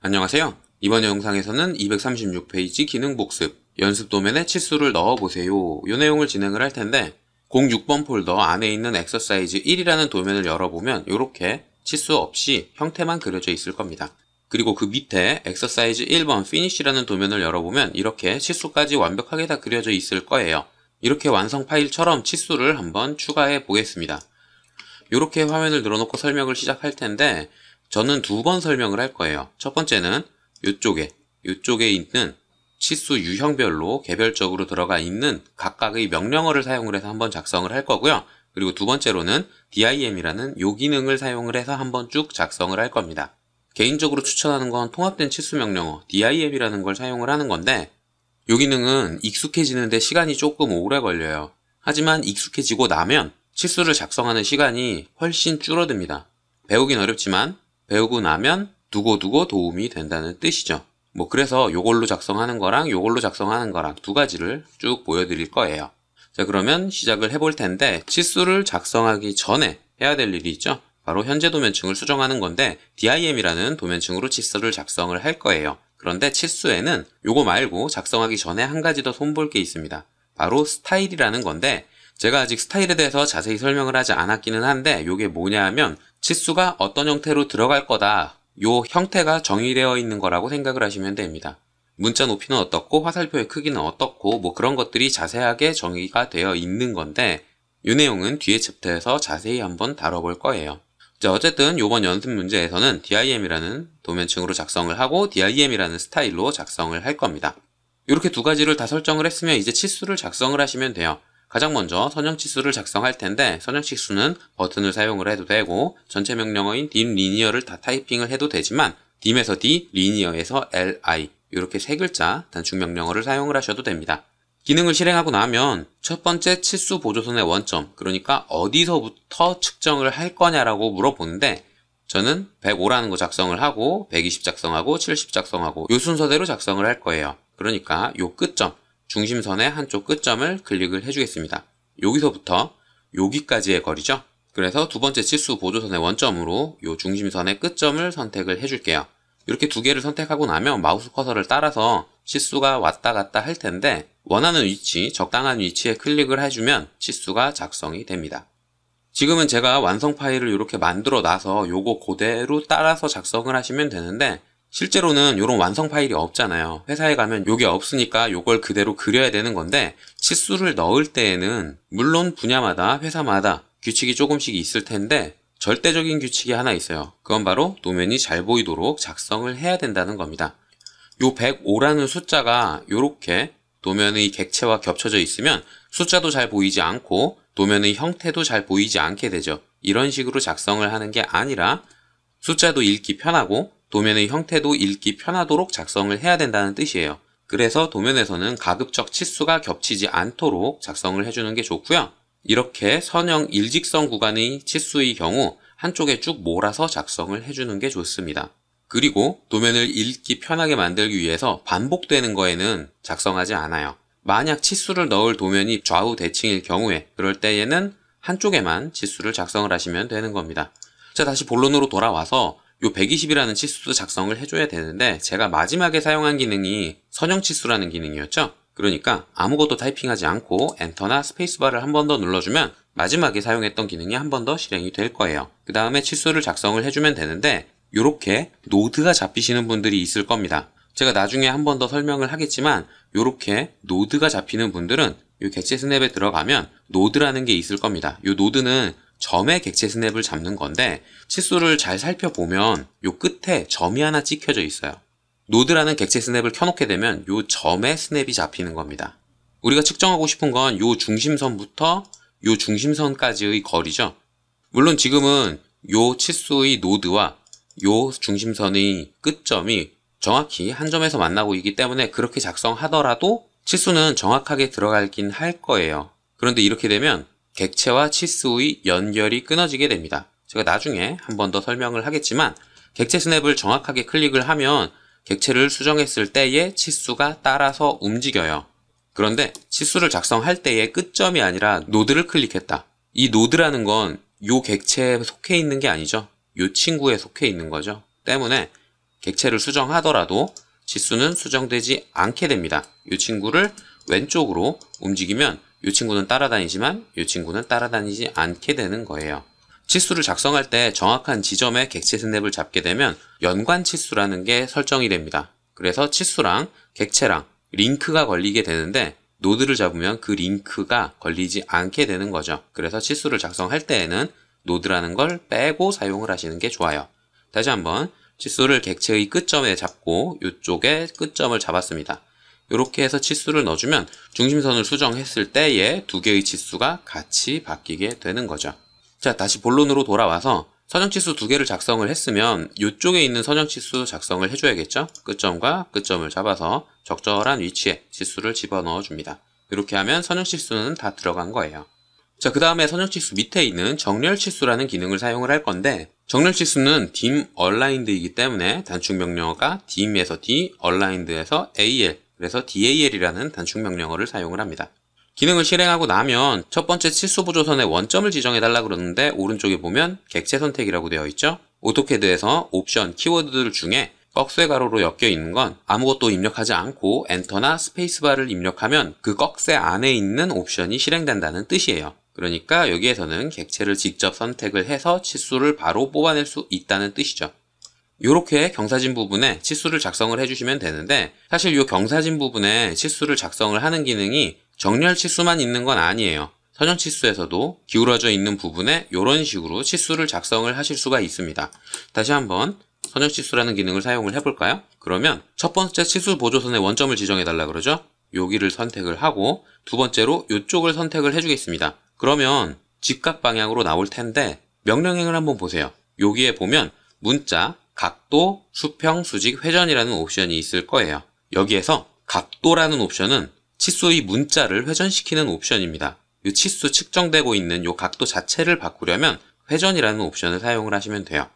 안녕하세요. 이번 영상에서는 236페이지 기능 복습, 연습 도면에 치수를 넣어보세요. 이 내용을 진행을 할 텐데 06번 폴더 안에 있는 엑서사이즈 1이라는 도면을 열어보면 이렇게 치수 없이 형태만 그려져 있을 겁니다. 그리고 그 밑에 엑서사이즈 1번 피니쉬라는 도면을 열어보면 이렇게 치수까지 완벽하게 다 그려져 있을 거예요. 이렇게 완성 파일처럼 치수를 한번 추가해 보겠습니다. 이렇게 화면을 늘어놓고 설명을 시작할 텐데 저는 두 번 설명을 할 거예요. 첫 번째는 이쪽에 있는 치수 유형별로 개별적으로 들어가 있는 각각의 명령어를 사용을 해서 한번 작성을 할 거고요. 그리고 두 번째로는 dim이라는 요 기능을 사용을 해서 한번 쭉 작성을 할 겁니다. 개인적으로 추천하는 건 통합된 치수 명령어 dim이라는 걸 사용을 하는 건데 요 기능은 익숙해지는데 시간이 조금 오래 걸려요. 하지만 익숙해지고 나면 치수를 작성하는 시간이 훨씬 줄어듭니다. 배우긴 어렵지만 배우고 나면 두고두고 도움이 된다는 뜻이죠. 그래서 요걸로 작성하는 거랑 요걸로 작성하는 거랑 두 가지를 쭉 보여드릴 거예요. 자, 그러면 시작을 해볼 텐데 치수를 작성하기 전에 해야 될 일이 있죠. 바로 현재 도면층을 수정하는 건데 dim이라는 도면층으로 치수를 작성을 할 거예요. 그런데 치수에는 요거 말고 작성하기 전에 한 가지 더 손볼 게 있습니다. 바로 스타일이라는 건데 제가 아직 스타일에 대해서 자세히 설명을 하지 않았기는 한데 요게 뭐냐 하면 치수가 어떤 형태로 들어갈 거다. 요 형태가 정의되어 있는 거라고 생각을 하시면 됩니다. 문자 높이는 어떻고 화살표의 크기는 어떻고 그런 것들이 자세하게 정의가 되어 있는 건데 요 내용은 뒤에 챕터에서 자세히 한번 다뤄볼 거예요. 자, 어쨌든 요번 연습 문제에서는 dim이라는 도면층으로 작성을 하고 dim이라는 스타일로 작성을 할 겁니다. 이렇게 두 가지를 다 설정을 했으면 이제 치수를 작성을 하시면 돼요. 가장 먼저 선형치수를 작성할 텐데 선형치수는 버튼을 사용을 해도 되고 전체 명령어인 dim linear를 다 타이핑을 해도 되지만 dim에서 d, linear에서 li 이렇게 세 글자 단축 명령어를 사용을 하셔도 됩니다. 기능을 실행하고 나면 첫 번째 치수 보조선의 원점, 그러니까 어디서부터 측정을 할 거냐라고 물어보는데 저는 105라는 거 작성을 하고 120 작성하고 70 작성하고 이 순서대로 작성을 할 거예요. 그러니까 이 끝점 중심선의 한쪽 끝점을 클릭을 해주겠습니다. 여기서부터 여기까지의 거리죠. 그래서 두 번째 치수 보조선의 원점으로 이 중심선의 끝점을 선택을 해줄게요. 이렇게 두 개를 선택하고 나면 마우스 커서를 따라서 치수가 왔다 갔다 할 텐데 원하는 위치, 적당한 위치에 클릭을 해주면 치수가 작성이 됩니다. 지금은 제가 완성 파일을 이렇게 만들어 놔서 요거 그대로 따라서 작성을 하시면 되는데 실제로는 이런 완성 파일이 없잖아요. 회사에 가면 요게 없으니까 요걸 그대로 그려야 되는 건데 치수를 넣을 때에는 물론 분야마다 회사마다 규칙이 조금씩 있을 텐데 절대적인 규칙이 하나 있어요. 그건 바로 도면이 잘 보이도록 작성을 해야 된다는 겁니다. 요 105라는 숫자가 요렇게 도면의 객체와 겹쳐져 있으면 숫자도 잘 보이지 않고 도면의 형태도 잘 보이지 않게 되죠. 이런 식으로 작성을 하는 게 아니라 숫자도 읽기 편하고 도면의 형태도 읽기 편하도록 작성을 해야 된다는 뜻이에요. 그래서 도면에서는 가급적 치수가 겹치지 않도록 작성을 해주는 게 좋고요. 이렇게 선형 일직선 구간의 치수의 경우 한쪽에 쭉 몰아서 작성을 해주는 게 좋습니다. 그리고 도면을 읽기 편하게 만들기 위해서 반복되는 거에는 작성하지 않아요. 만약 치수를 넣을 도면이 좌우 대칭일 경우에 그럴 때에는 한쪽에만 치수를 작성을 하시면 되는 겁니다. 자, 다시 본론으로 돌아와서 요 120이라는 치수도 작성을 해줘야 되는데 제가 마지막에 사용한 기능이 선형치수라는 기능이었죠. 그러니까 아무것도 타이핑하지 않고 엔터나 스페이스바를 한 번 더 눌러주면 마지막에 사용했던 기능이 한 번 더 실행이 될 거예요. 그 다음에 치수를 작성을 해주면 되는데 요렇게 노드가 잡히시는 분들이 있을 겁니다. 제가 나중에 한 번 더 설명을 하겠지만 요렇게 노드가 잡히는 분들은 요 객체 스냅에 들어가면 노드라는 게 있을 겁니다. 요 노드는 점의 객체 스냅을 잡는 건데 치수를 잘 살펴보면 요 끝에 점이 하나 찍혀져 있어요. 노드라는 객체 스냅을 켜놓게 되면 요 점의 스냅이 잡히는 겁니다. 우리가 측정하고 싶은 건 요 중심선부터 요 중심선까지의 거리죠. 물론 지금은 요 치수의 노드와 요 중심선의 끝점이 정확히 한 점에서 만나고 있기 때문에 그렇게 작성하더라도 치수는 정확하게 들어가긴 할 거예요. 그런데 이렇게 되면 객체와 치수의 연결이 끊어지게 됩니다. 제가 나중에 한 번 더 설명을 하겠지만 객체 스냅을 정확하게 클릭을 하면 객체를 수정했을 때의 치수가 따라서 움직여요. 그런데 치수를 작성할 때의 끝점이 아니라 노드를 클릭했다. 이 노드라는 건 요 객체에 속해 있는 게 아니죠. 요 친구에 속해 있는 거죠. 때문에 객체를 수정하더라도 치수는 수정되지 않게 됩니다. 이 친구를 왼쪽으로 움직이면 이 친구는 따라다니지만 이 친구는 따라다니지 않게 되는 거예요. 치수를 작성할 때 정확한 지점에 객체 스냅을 잡게 되면 연관 치수라는 게 설정이 됩니다. 그래서 치수랑 객체랑 링크가 걸리게 되는데 노드를 잡으면 그 링크가 걸리지 않게 되는 거죠. 그래서 치수를 작성할 때에는 노드라는 걸 빼고 사용을 하시는 게 좋아요. 다시 한번 치수를 객체의 끝점에 잡고 이쪽에 끝점을 잡았습니다. 이렇게 해서 치수를 넣어주면 중심선을 수정했을 때에 두 개의 치수가 같이 바뀌게 되는 거죠. 자, 다시 본론으로 돌아와서 선형치수 두 개를 작성을 했으면 이쪽에 있는 선형치수 작성을 해줘야겠죠? 끝점과 끝점을 잡아서 적절한 위치에 치수를 집어넣어 줍니다. 이렇게 하면 선형치수는 다 들어간 거예요. 자, 그 다음에 선형치수 밑에 있는 정렬치수라는 기능을 사용을 할 건데 정렬치수는 dim aligned이기 때문에 단축 명령어가 dim에서 d, aligned에서 al, 그래서 dal이라는 단축 명령어를 사용을 합니다. 기능을 실행하고 나면 첫 번째 치수 보조선의 원점을 지정해달라 그러는데 오른쪽에 보면 객체 선택이라고 되어 있죠. 오토캐드에서 옵션, 키워드들 중에 꺽쇠 가로로 엮여 있는 건 아무것도 입력하지 않고 엔터나 스페이스바를 입력하면 그 꺽쇠 안에 있는 옵션이 실행된다는 뜻이에요. 그러니까 여기에서는 객체를 직접 선택을 해서 치수를 바로 뽑아낼 수 있다는 뜻이죠. 이렇게 경사진 부분에 치수를 작성을 해주시면 되는데 사실 이 경사진 부분에 치수를 작성을 하는 기능이 정렬 치수만 있는 건 아니에요. 선형 치수에서도 기울어져 있는 부분에 이런 식으로 치수를 작성을 하실 수가 있습니다. 다시 한번 선형 치수라는 기능을 사용을 해볼까요? 그러면 첫 번째 치수 보조선의 원점을 지정해달라 그러죠? 여기를 선택을 하고 두 번째로 이쪽을 선택을 해주겠습니다. 그러면 직각 방향으로 나올 텐데 명령행을 한번 보세요. 여기에 보면 문자, 각도, 수평, 수직, 회전이라는 옵션이 있을 거예요. 여기에서 각도라는 옵션은 치수의 문자를 회전시키는 옵션입니다. 이 치수 측정되고 있는 이 각도 자체를 바꾸려면 회전이라는 옵션을 사용을 하시면 돼요.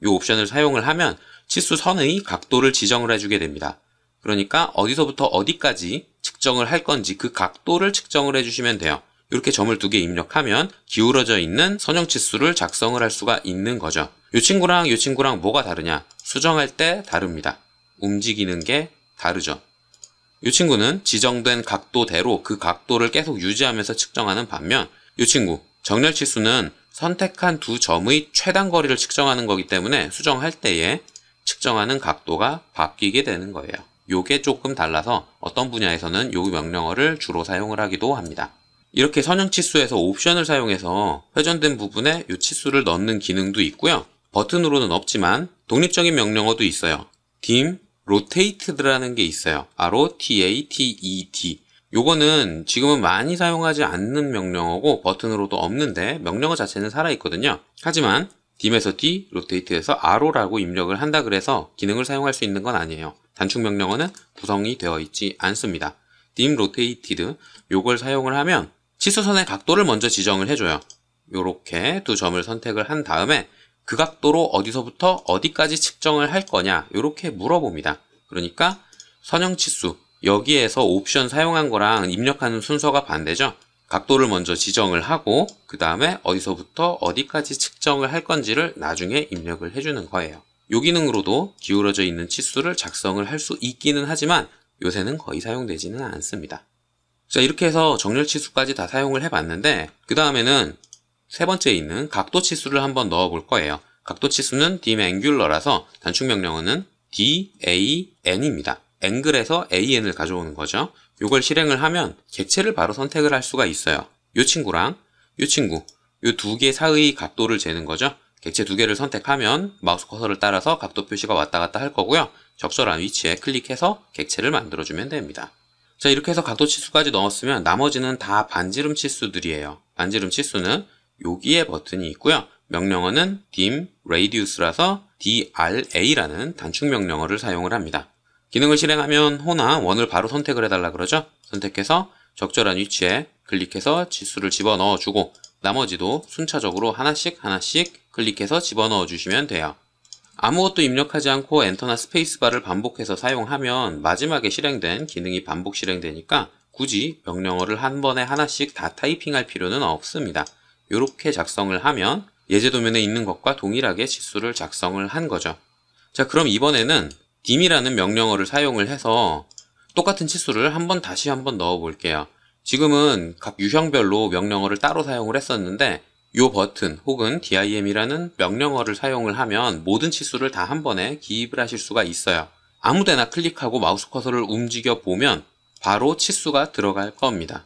이 옵션을 사용을 하면 치수 선의 각도를 지정을 해주게 됩니다. 그러니까 어디서부터 어디까지 측정을 할 건지 그 각도를 측정을 해주시면 돼요. 이렇게 점을 두 개 입력하면 기울어져 있는 선형 치수를 작성을 할 수가 있는 거죠. 이 친구랑 뭐가 다르냐? 수정할 때 다릅니다. 움직이는 게 다르죠. 이 친구는 지정된 각도대로 그 각도를 계속 유지하면서 측정하는 반면 이 친구 정렬 치수는 선택한 두 점의 최단 거리를 측정하는 거기 때문에 수정할 때에 측정하는 각도가 바뀌게 되는 거예요. 요게 조금 달라서 어떤 분야에서는 요 명령어를 주로 사용을 하기도 합니다. 이렇게 선형 치수에서 옵션을 사용해서 회전된 부분에 이 치수를 넣는 기능도 있고요. 버튼으로는 없지만 독립적인 명령어도 있어요. dim rotated라는 게 있어요. rotated. 요거는 지금은 많이 사용하지 않는 명령어고 버튼으로도 없는데 명령어 자체는 살아있거든요. 하지만 dim에서 d, rotate에서 r로라고 입력을 한다 그래서 기능을 사용할 수 있는 건 아니에요. 단축 명령어는 구성이 되어 있지 않습니다. dim rotated 요걸 사용을 하면 치수선의 각도를 먼저 지정을 해줘요. 요렇게 두 점을 선택을 한 다음에 그 각도로 어디서부터 어디까지 측정을 할 거냐 요렇게 물어봅니다. 그러니까 선형 치수 여기에서 옵션 사용한 거랑 입력하는 순서가 반대죠. 각도를 먼저 지정을 하고 그 다음에 어디서부터 어디까지 측정을 할 건지를 나중에 입력을 해주는 거예요. 요 기능으로도 기울어져 있는 치수를 작성을 할 수 있기는 하지만 요새는 거의 사용되지는 않습니다. 자, 이렇게 해서 정렬 치수까지 다 사용을 해봤는데 그 다음에는 세 번째에 있는 각도 치수를 한번 넣어 볼 거예요. 각도 치수는 dim angular라서 단축 명령어는 dan입니다. 앵글에서 an을 가져오는 거죠. 이걸 실행을 하면 객체를 바로 선택을 할 수가 있어요. 이 친구랑 이 친구, 이 두 개 사이의 각도를 재는 거죠. 객체 두 개를 선택하면 마우스 커서를 따라서 각도 표시가 왔다 갔다 할 거고요. 적절한 위치에 클릭해서 객체를 만들어주면 됩니다. 자, 이렇게 해서 각도 치수까지 넣었으면 나머지는 다 반지름 치수들이에요. 반지름 치수는 여기에 버튼이 있고요. 명령어는 dim radius라서 dra라는 단축 명령어를 사용을 합니다. 기능을 실행하면 호나 원을 바로 선택을 해달라 그러죠. 선택해서 적절한 위치에 클릭해서 치수를 집어넣어 주고 나머지도 순차적으로 하나씩 클릭해서 집어넣어 주시면 돼요. 아무것도 입력하지 않고 엔터나 스페이스바를 반복해서 사용하면 마지막에 실행된 기능이 반복 실행되니까 굳이 명령어를 한 번에 하나씩 다 타이핑할 필요는 없습니다. 이렇게 작성을 하면 예제 도면에 있는 것과 동일하게 치수를 작성을 한 거죠. 자, 그럼 이번에는 dim이라는 명령어를 사용을 해서 똑같은 치수를 다시 한번 넣어 볼게요. 지금은 각 유형별로 명령어를 따로 사용을 했었는데 이 버튼 혹은 dim이라는 명령어를 사용을 하면 모든 치수를 다 한 번에 기입을 하실 수가 있어요. 아무데나 클릭하고 마우스 커서를 움직여 보면 바로 치수가 들어갈 겁니다.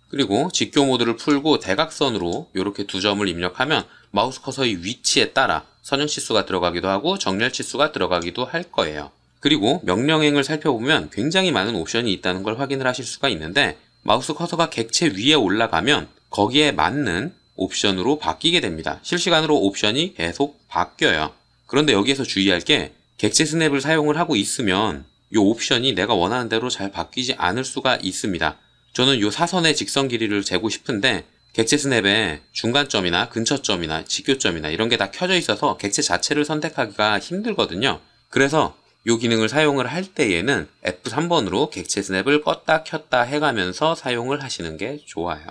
그리고 직교 모드를 풀고 대각선으로 이렇게 두 점을 입력하면 마우스 커서의 위치에 따라 선형 치수가 들어가기도 하고 정렬 치수가 들어가기도 할 거예요. 그리고 명령행을 살펴보면 굉장히 많은 옵션이 있다는 걸 확인을 하실 수가 있는데 마우스 커서가 객체 위에 올라가면 거기에 맞는 옵션으로 바뀌게 됩니다. 실시간으로 옵션이 계속 바뀌어요. 그런데 여기에서 주의할 게 객체 스냅을 사용을 하고 있으면 이 옵션이 내가 원하는 대로 잘 바뀌지 않을 수가 있습니다. 저는 이 사선의 직선 길이를 재고 싶은데 객체 스냅에 중간점이나 근처점이나 직교점이나 이런 게 다 켜져 있어서 객체 자체를 선택하기가 힘들거든요. 그래서 이 기능을 사용을 할 때에는 F3번으로 객체 스냅을 껐다 켰다 해가면서 사용을 하시는 게 좋아요.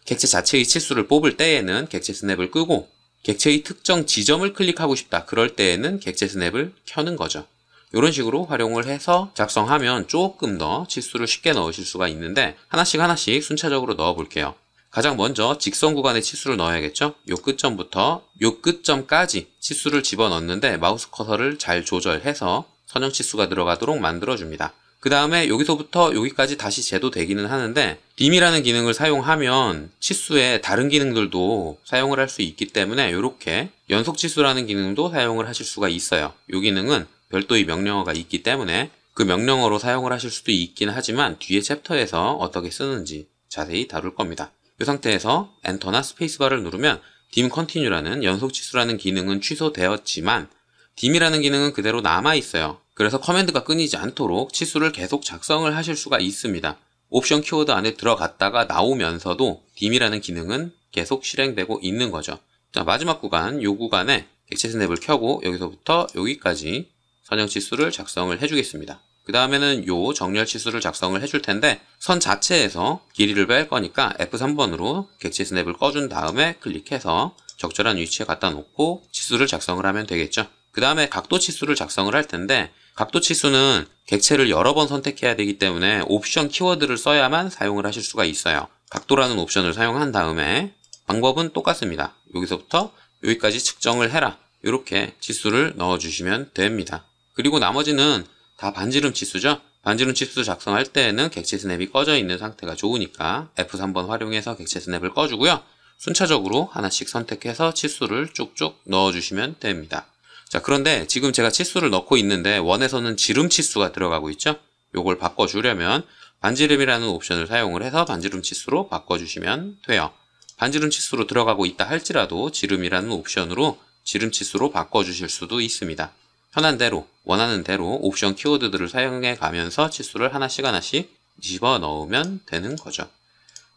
객체 자체의 치수를 뽑을 때에는 객체 스냅을 끄고 객체의 특정 지점을 클릭하고 싶다 그럴 때에는 객체 스냅을 켜는 거죠. 이런 식으로 활용을 해서 작성하면 조금 더 치수를 쉽게 넣으실 수가 있는데 하나씩 순차적으로 넣어 볼게요. 가장 먼저 직선 구간의 치수를 넣어야겠죠? 요 끝점부터 요 끝점까지 치수를 집어넣는데 마우스 커서를 잘 조절해서 선형 치수가 들어가도록 만들어줍니다. 그 다음에 여기서부터 여기까지 다시 재도되기는 하는데 dim이라는 기능을 사용하면 치수에 다른 기능들도 사용을 할 수 있기 때문에 이렇게 연속치수라는 기능도 사용을 하실 수가 있어요. 이 기능은 별도의 명령어가 있기 때문에 그 명령어로 사용을 하실 수도 있긴 하지만 뒤에 챕터에서 어떻게 쓰는지 자세히 다룰 겁니다. 이 상태에서 엔터나 스페이스바를 누르면 dim continue라는 연속치수라는 기능은 취소되었지만 dim이라는 기능은 그대로 남아있어요. 그래서 커맨드가 끊이지 않도록 치수를 계속 작성을 하실 수가 있습니다. 옵션 키워드 안에 들어갔다가 나오면서도 dim이라는 기능은 계속 실행되고 있는 거죠. 자, 마지막 구간, 이 구간에 객체 스냅을 켜고 여기서부터 여기까지 선형 치수를 작성을 해주겠습니다. 그 다음에는 요 정렬 치수를 작성을 해줄 텐데 선 자체에서 길이를 뺄 거니까 F3번으로 객체 스냅을 꺼준 다음에 클릭해서 적절한 위치에 갖다 놓고 치수를 작성을 하면 되겠죠. 그 다음에 각도 치수를 작성을 할 텐데 각도 치수는 객체를 여러 번 선택해야 되기 때문에 옵션 키워드를 써야만 사용을 하실 수가 있어요. 각도라는 옵션을 사용한 다음에 방법은 똑같습니다. 여기서부터 여기까지 측정을 해라. 이렇게 치수를 넣어주시면 됩니다. 그리고 나머지는 다 반지름 치수죠. 반지름 치수 작성할 때에는 객체 스냅이 꺼져 있는 상태가 좋으니까 F3번 활용해서 객체 스냅을 꺼주고요. 순차적으로 하나씩 선택해서 치수를 쭉쭉 넣어주시면 됩니다. 자, 그런데 지금 제가 치수를 넣고 있는데 원에서는 지름 치수가 들어가고 있죠. 요걸 바꿔주려면 반지름이라는 옵션을 사용을 해서 반지름 치수로 바꿔주시면 돼요. 반지름 치수로 들어가고 있다 할지라도 지름이라는 옵션으로 지름 치수로 바꿔주실 수도 있습니다. 편한 대로 원하는 대로 옵션 키워드들을 사용해 가면서 치수를 하나씩 집어넣으면 되는 거죠.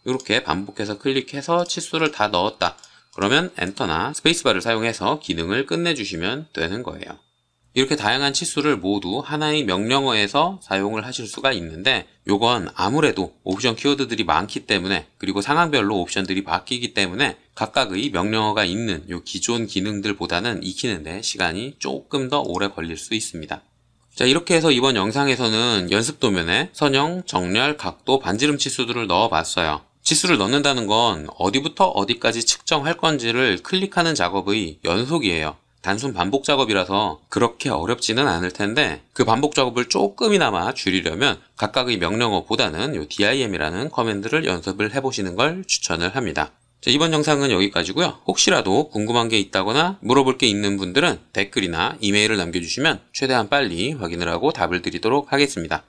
이렇게 반복해서 클릭해서 치수를 다 넣었다. 그러면 엔터나 스페이스바를 사용해서 기능을 끝내주시면 되는 거예요. 이렇게 다양한 치수를 모두 하나의 명령어에서 사용을 하실 수가 있는데 요건 아무래도 옵션 키워드들이 많기 때문에 그리고 상황별로 옵션들이 바뀌기 때문에 각각의 명령어가 있는 요 기존 기능들보다는 익히는데 시간이 조금 더 오래 걸릴 수 있습니다. 자, 이렇게 해서 이번 영상에서는 연습 도면에 선형, 정렬, 각도, 반지름 치수들을 넣어봤어요. 치수를 넣는다는 건 어디부터 어디까지 측정할 건지를 클릭하는 작업의 연속이에요. 단순 반복 작업이라서 그렇게 어렵지는 않을 텐데 그 반복 작업을 조금이나마 줄이려면 각각의 명령어보다는 이 dim이라는 커맨드를 연습을 해보시는 걸 추천을 합니다. 자, 이번 영상은 여기까지고요. 혹시라도 궁금한 게 있다거나 물어볼 게 있는 분들은 댓글이나 이메일을 남겨주시면 최대한 빨리 확인을 하고 답을 드리도록 하겠습니다.